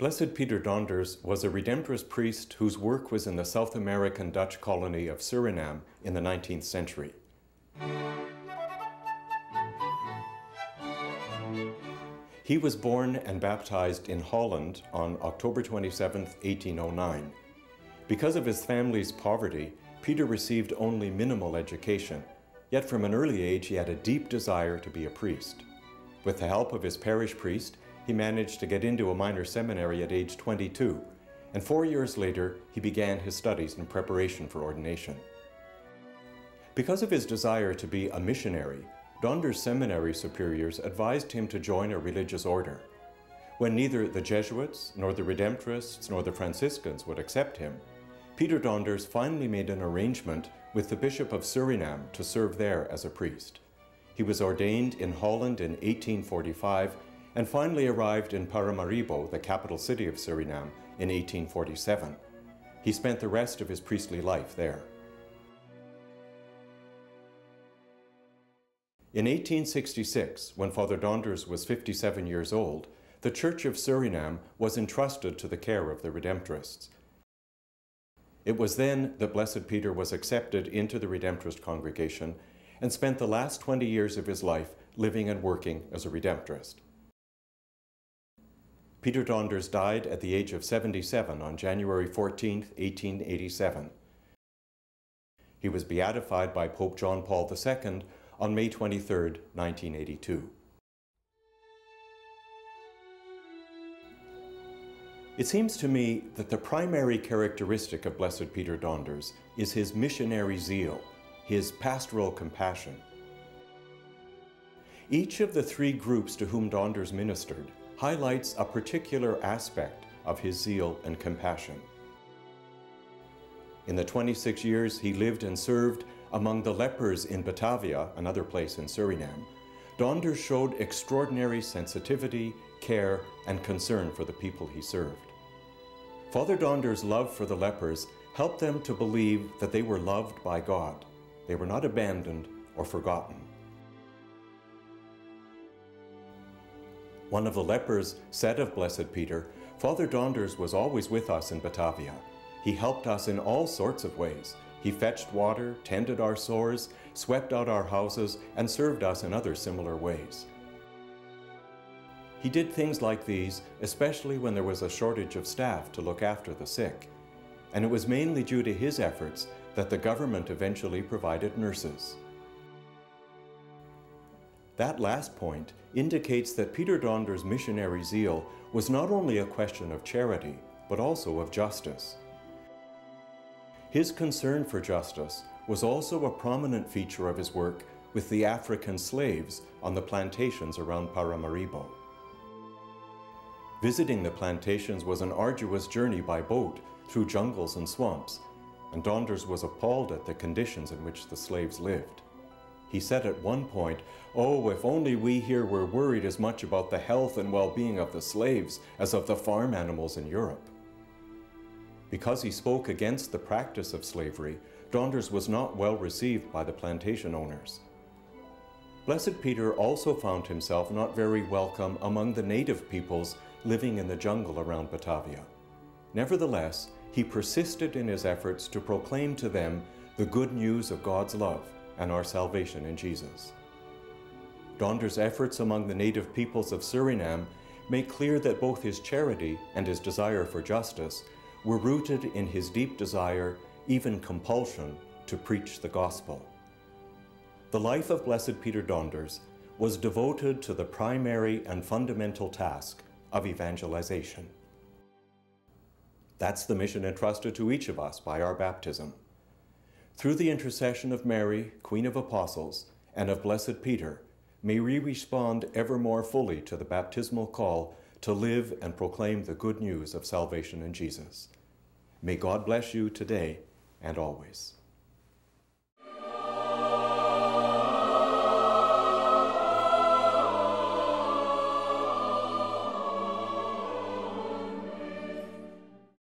Blessed Peter Donders was a Redemptorist priest whose work was in the South American Dutch colony of Surinam in the 19th century. He was born and baptized in Holland on October 27, 1809. Because of his family's poverty, Peter received only minimal education, yet from an early age he had a deep desire to be a priest. With the help of his parish priest, he managed to get into a minor seminary at age 22, and 4 years later he began his studies in preparation for ordination. Because of his desire to be a missionary, Donders' seminary superiors advised him to join a religious order. When neither the Jesuits, nor the Redemptorists, nor the Franciscans would accept him, Peter Donders finally made an arrangement with the Bishop of Surinam to serve there as a priest. He was ordained in Holland in 1845 and finally arrived in Paramaribo, the capital city of Surinam, in 1847. He spent the rest of his priestly life there. In 1866, when Father Donders was 57 years old, the Church of Surinam was entrusted to the care of the Redemptorists. It was then that Blessed Peter was accepted into the Redemptorist congregation and spent the last 20 years of his life living and working as a Redemptorist. Peter Donders died at the age of 77 on January 14, 1887. He was beatified by Pope John Paul II on May 23, 1982. It seems to me that the primary characteristic of Blessed Peter Donders is his missionary zeal, his pastoral compassion. Each of the three groups to whom Donders ministered highlights a particular aspect of his zeal and compassion. In the 26 years he lived and served among the lepers in Batavia, another place in Surinam, Donders showed extraordinary sensitivity, care, and concern for the people he served. Father Donders' love for the lepers helped them to believe that they were loved by God. They were not abandoned or forgotten. One of the lepers said of Blessed Peter, "Father Donders was always with us in Batavia. He helped us in all sorts of ways. He fetched water, tended our sores, swept out our houses, and served us in other similar ways." He did things like these, especially when there was a shortage of staff to look after the sick. And it was mainly due to his efforts that the government eventually provided nurses. That last point indicates that Peter Donders' missionary zeal was not only a question of charity, but also of justice. His concern for justice was also a prominent feature of his work with the African slaves on the plantations around Paramaribo. Visiting the plantations was an arduous journey by boat through jungles and swamps, and Donders was appalled at the conditions in which the slaves lived. He said at one point, "Oh, if only we here were worried as much about the health and well-being of the slaves as of the farm animals in Europe." Because he spoke against the practice of slavery, Donders was not well received by the plantation owners. Blessed Peter also found himself not very welcome among the native peoples living in the jungle around Batavia. Nevertheless, he persisted in his efforts to proclaim to them the good news of God's love and our salvation in Jesus. Donders' efforts among the native peoples of Surinam make clear that both his charity and his desire for justice were rooted in his deep desire, even compulsion, to preach the gospel. The life of Blessed Peter Donders was devoted to the primary and fundamental task of evangelization. That's the mission entrusted to each of us by our baptism. Through the intercession of Mary, Queen of Apostles, and of Blessed Peter, may we respond ever more fully to the baptismal call to live and proclaim the good news of salvation in Jesus. May God bless you today and always.